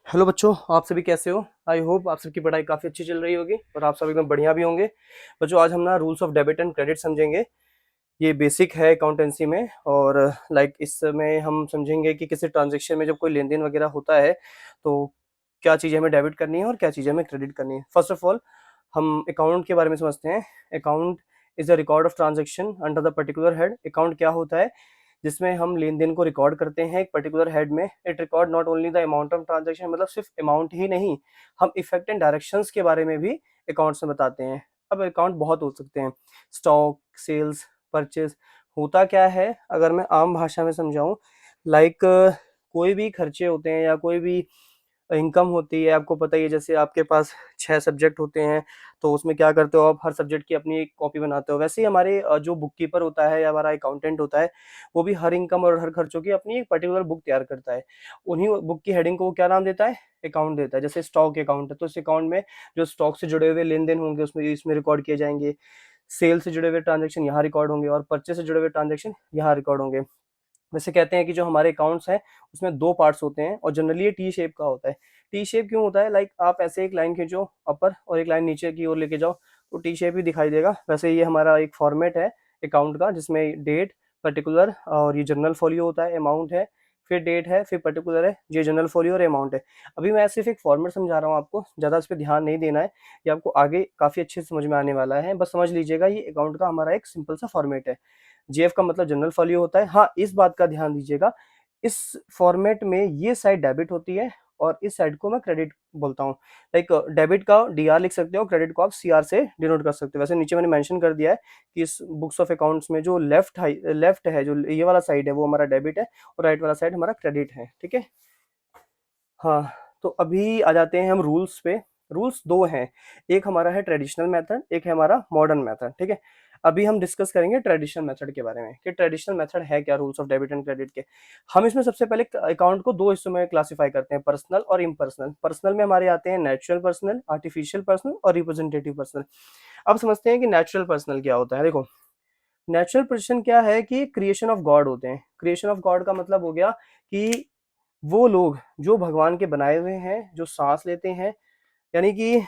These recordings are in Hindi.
हेलो बच्चों, आप सभी कैसे हो? आई होप आप सबकी पढ़ाई काफ़ी अच्छी चल रही होगी और आप सब एकदम बढ़िया भी होंगे। बच्चों, आज हम ना rules of debit and credit समझेंगे। ये बेसिक है अकाउंटेंसी में और इसमें हम समझेंगे कि किसी ट्रांजेक्शन में जब कोई लेन देन वगैरह होता है तो क्या चीज़ें हमें डेबिट करनी है और क्या चीज़ें हमें क्रेडिट करनी है। फर्स्ट ऑफ ऑल हम अकाउंट के बारे में समझते हैं। Account is a record of transaction under the particular head. Account क्या होता है? जिसमें हम लेन देन को रिकॉर्ड करते हैं एक पर्टिकुलर हेड में। It record not only the amount of transaction, मतलब सिर्फ अमाउंट ही नहीं, हम इफेक्ट एंड डायरेक्शंस के बारे में भी अकाउंट्स में बताते हैं। अब अकाउंट बहुत हो सकते हैं, स्टॉक, सेल्स, परचेज। होता क्या है, अगर मैं आम भाषा में समझाऊं, लाइक कोई भी खर्चे होते हैं या कोई भी इनकम होती है, आपको पता ही है। जैसे आपके पास 6 सब्जेक्ट होते हैं तो उसमें क्या करते हो आप, हर सब्जेक्ट की अपनी एक कॉपी बनाते हो। वैसे ही हमारे जो बुक कीपर होता है या हमारा अकाउंटेंट होता है, वो भी हर इनकम और हर खर्चों की अपनी एक पर्टिकुलर बुक तैयार करता है। उन्हीं बुक की हेडिंग को वो क्या नाम देता है? अकाउंट देता है। जैसे स्टॉक अकाउंट है तो इस अकाउंट में जो स्टॉक से जुड़े हुए लेन देन होंगे उसमें इसमें रिकॉर्ड किए जाएंगे। सेल से जुड़े हुए ट्रांजेक्शन यहाँ रिकॉर्ड होंगे और परचेज से जुड़े हुए ट्रांजेक्शन यहाँ रिकॉर्ड होंगे। वैसे कहते हैं कि जो हमारे अकाउंट्स हैं उसमें दो पार्ट्स होते हैं और जनरली ये टी शेप का होता है। टी शेप क्यों होता है? आप ऐसे एक लाइन खींचो अपर और एक लाइन नीचे की ओर लेके जाओ तो टी शेप ही दिखाई देगा। वैसे ये हमारा एक फॉर्मेट है अकाउंट का, जिसमें डेट, पर्टिकुलर और ये जनरल फोलियो होता है, अमाउंट है, फिर डेट है, फिर पर्टिकुलर है, ये जनरल फोलियो और अमाउंट है। अभी मैं सिर्फ एक फॉर्मेट समझा रहा हूँ आपको, ज़्यादा इस पर ध्यान नहीं देना है। ये आपको आगे काफ़ी अच्छे से समझ में आने वाला है। बस समझ लीजिएगा ये अकाउंट का हमारा एक सिंपल सा फॉर्मेट है। जेएफ का मतलब जनरल फॉलियो होता है। हाँ, इस बात का ध्यान दीजिएगा, इस फॉर्मेट में ये साइड डेबिट होती है और इस साइड को मैं क्रेडिट बोलता हूँ। डेबिट का डीआर लिख सकते हो, क्रेडिट को आप सीआर से डिनोट कर सकते हो। वैसे नीचे मैंने मेंशन कर दिया है कि इस बुक्स ऑफ अकाउंट्स में जो लेफ्ट है, जो ये वाला साइड है वो हमारा डेबिट है और राइट वाला साइड हमारा क्रेडिट है। ठीक है। हाँ, तो अभी आ जाते हैं हम रूल्स पे। रूल्स दो हैं, एक हमारा है ट्रेडिशनल मेथड, एक है हमारा मॉडर्न मेथड। ठीक है। अभी हम डिस्कस करेंगे ट्रेडिशनल मेथड के बारे में कि ट्रेडिशनल मेथड है क्या rules of debit and credit के। हम इसमें सबसे पहले अकाउंट को दो हिस्सों में क्लासिफाई करते हैं, पर्सनल और इम्पर्सनल। पर्सनल में हमारे आते हैं नेचुरल पर्सनल, आर्टिफिशियल पर्सनल और रिप्रेजेंटेटिव पर्सनल। अब समझते हैं कि नेचुरल पर्सनल क्या होता है। देखो, नेचुरल पर्सन क्या है कि क्रिएशन ऑफ गॉड होते हैं। क्रिएशन ऑफ गॉड का मतलब हो गया कि वो लोग जो भगवान के बनाए हुए हैं, जो सांस लेते हैं, यानी कि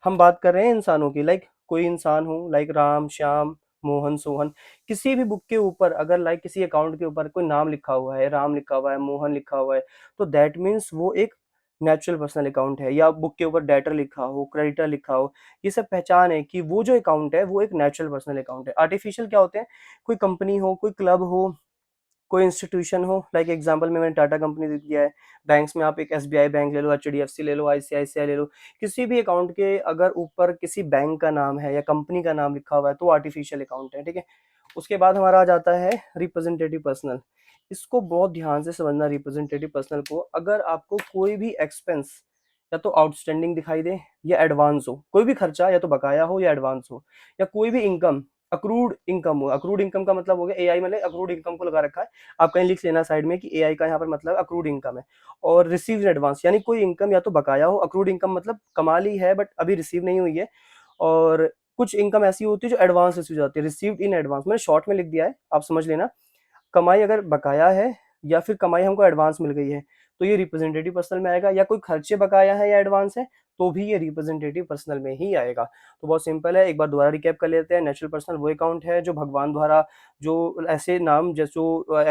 हम बात कर रहे हैं इंसानों की। कोई इंसान हो, राम, श्याम, मोहन, सोहन, किसी भी बुक के ऊपर अगर किसी अकाउंट के ऊपर कोई नाम लिखा हुआ है, राम लिखा हुआ है, मोहन लिखा हुआ है, तो दैट मीन्स वो एक नेचुरल पर्सनल अकाउंट है। या बुक के ऊपर डेटर लिखा हो, क्रेडिटर लिखा हो, ये सब पहचान है कि वो जो अकाउंट है वो एक नेचुरल पर्सनल अकाउंट है। आर्टिफिशियल क्या होते हैं? कोई कंपनी हो, कोई क्लब हो, कोई इंस्टीट्यूशन हो। एग्जांपल में मैंने टाटा कंपनी दे दिया है। बैंक्स में आप एक एसबीआई बैंक ले लो, एचडीएफसी ले लो, आईसीआईसीआई ले लो। किसी भी अकाउंट के अगर ऊपर किसी बैंक का नाम है या कंपनी का नाम लिखा हुआ है तो आर्टिफिशियल अकाउंट है। ठीक है। उसके बाद हमारा आ जाता है रिप्रेजेंटेटिव पर्सनल। इसको बहुत ध्यान से समझना। रिप्रेजेंटेटिव पर्सनल को, अगर आपको कोई भी एक्सपेंस या तो आउटस्टैंडिंग दिखाई दे या एडवांस हो, कोई भी खर्चा या तो बकाया हो या एडवांस हो, या कोई भी इनकम अक्रूड इनकम हो। अक्रूड इनकम का मतलब हो गया, एआई मैंने अक्रूड इनकम को लगा रखा है, आप कहीं लिख लेना साइड में कि एआई का यहाँ पर मतलब अक्रूड इनकम है। और रिसीव इन एडवांस, यानी कोई इनकम या तो बकाया हो। अक्रूड इनकम मतलब कमा ली है बट अभी रिसीव नहीं हुई है। और कुछ इनकम ऐसी होती है जो एडवांस रिसीव जाती है, रिसीव्ड इन एडवांस। मैंने शॉर्ट में लिख दिया है, आप समझ लेना। कमाई अगर बकाया है या फिर कमाई हमको एडवांस मिल गई है तो ये रिप्रेजेंटेटिव पर्सनल में आएगा, या कोई खर्चे बकाया है या एडवांस है तो भी ये रिप्रेजेंटेटिव पर्सनल में ही आएगा। तो बहुत सिंपल है, एक बार दोबारा रिकैप कर लेते हैं। नेचुरल पर्सनल वो अकाउंट है जो भगवान द्वारा, जो ऐसे नाम जैसे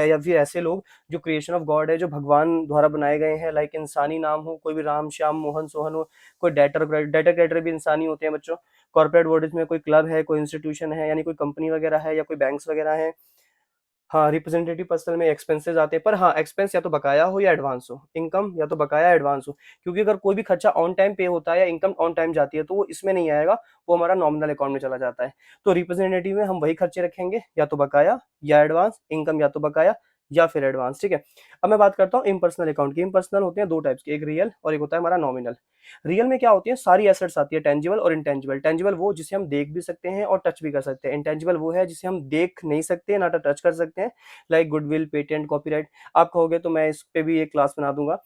या फिर ऐसे लोग जो क्रिएशन ऑफ गॉड है, जो भगवान द्वारा बनाए गए हैं। इंसानी नाम हो, कोई भी राम, श्याम, मोहन, सोहन हो। कोई डेटर क्रेडिटर भी इंसानी होते हैं बच्चों। कॉर्पोरेट वर्ल्ड में कोई क्लब है, कोई इंस्टीट्यूशन है, यानी कोई कंपनी वगैरह है या कोई बैंक्स वगैरह है। हाँ, रिप्रेजेंटेटिव पर्सनल में एक्सपेंसेस आते हैं, पर हाँ, एक्सपेंस या तो बकाया हो या एडवांस हो, इनकम या तो बकाया एडवांस हो। क्योंकि अगर कोई भी खर्चा ऑन टाइम पे होता है या इनकम ऑन टाइम जाती है तो वो इसमें नहीं आएगा, वो हमारा नॉमिनल अकाउंट में चला जाता है। तो रिप्रेजेंटेटिव में हम वही खर्चे रखेंगे, या तो बकाया या एडवांस, इनकम या तो बकाया या फिर एडवांस। ठीक है। अब मैं बात करता हूँ इम्पर्सनल अकाउंट की। इम्पर्सनल होते हैं दो टाइप्स के, एक रियल और एक होता है हमारा नॉमिनल। रियल में क्या होती है? सारी एसेट्स आती है, टेंजिबल और इंटेंजिबल। टेंजिबल वो जिसे हम देख भी सकते हैं और टच भी कर सकते हैं। इंटेंजिबल वो है जिसे हम देख नहीं सकते, ना तो टच कर सकते हैं, गुडविल, पेटेंट, कॉपीराइट। आप कहोगे तो मैं इस पे भी एक क्लास बना दूंगा।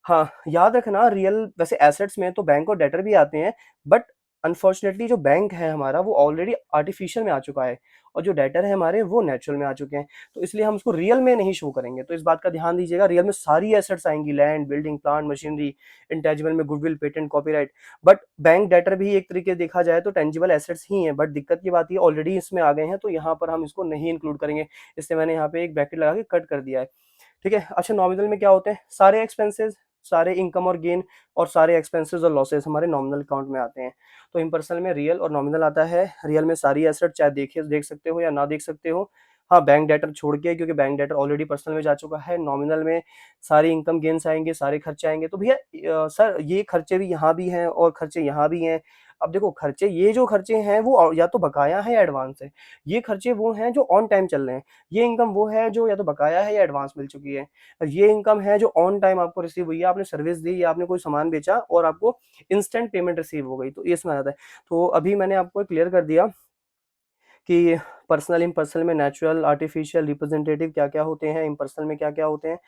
हाँ, याद रखना, रियल वैसे एसेट्स में तो बैंक और डेटर भी आते हैं, बट अनफॉर्चुनेटली जो बैंक है हमारा वो ऑलरेडी आर्टिफिशियल में आ चुका है, और जो डेटर है हमारे वो नेचुरल में आ चुके हैं, तो इसलिए हम उसको रियल में नहीं शो करेंगे। तो इस बात का ध्यान दीजिएगा, रियल में सारी एसेट्स आएंगी, लैंड, बिल्डिंग, प्लांट, मशीनरी, इंटेजिबल में goodwill, patent, copyright. But bank debtor भी एक तरीके से देखा जाए तो टेंजिबल एसेट्स ही हैं, बट दिक्कत की बात ये ऑलरेडी इसमें आ गए हैं, तो यहाँ पर हम इसको नहीं इंक्लूड करेंगे, इसलिए मैंने यहाँ पे एक ब्रैकेट लगा के कट कर दिया है। ठीक है। अच्छा, नॉमिनल में क्या होते हैं? सारे एक्सपेंसेस, सारे इनकम और गेन और सारे एक्सपेंसेस और लॉसेस हमारे नॉमिनल अकाउंट में आते हैं। तो इम्पर्सनल में रियल और नॉमिनल आता है। रियल में सारी एसेट, चाहे देख सकते हो या ना देख सकते हो, हाँ बैंक डेटर छोड़ के, क्योंकि बैंक डेटर ऑलरेडी पर्सनल में जा चुका है। नॉमिनल में सारी इनकम गेन्स आएंगे, सारे खर्चे आएंगे। तो भैया सर ये खर्चे भी यहाँ भी हैं और खर्चे यहाँ भी हैं। अब देखो खर्चे, ये जो खर्चे हैं वो या तो बकाया है या एडवांस है, ये खर्चे वो हैं जो ऑन टाइम चल रहे हैं, ये इनकम वो है जो या तो बकाया है या एडवांस मिल चुकी है, ये इनकम है जो ऑन टाइम आपको रिसीव हुई है, आपने सर्विस दी या आपने कोई सामान बेचा और आपको इंस्टेंट पेमेंट रिसीव हो गई, तो ये इसमें आ जाता है। तो अभी मैंने आपको क्लियर कर दिया कि पर्सनल, इम्पर्सनल में नेचुरल, आर्टिफिशियल, रिप्रेजेंटेटिव क्या क्या होते हैं, इम्पर्सनल में क्या क्या होते हैं।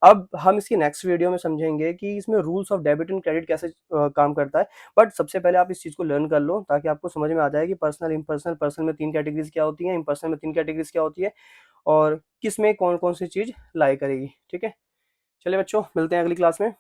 अब हम इसकी नेक्स्ट वीडियो में समझेंगे कि इसमें rules of debit and credit कैसे काम करता है। बट सबसे पहले आप इस चीज़ को लर्न कर लो ताकि आपको समझ में आ जाए कि पर्सनल, इम्पर्सनल, पर्सनल में 3 कैटेगरीज क्या होती हैं, इम्पर्सनल में 3 कैटेगरीज क्या होती है, और किस में कौन कौन सी चीज़ लाई करेगी। ठीक है, चलिए बच्चों, मिलते हैं अगली क्लास में।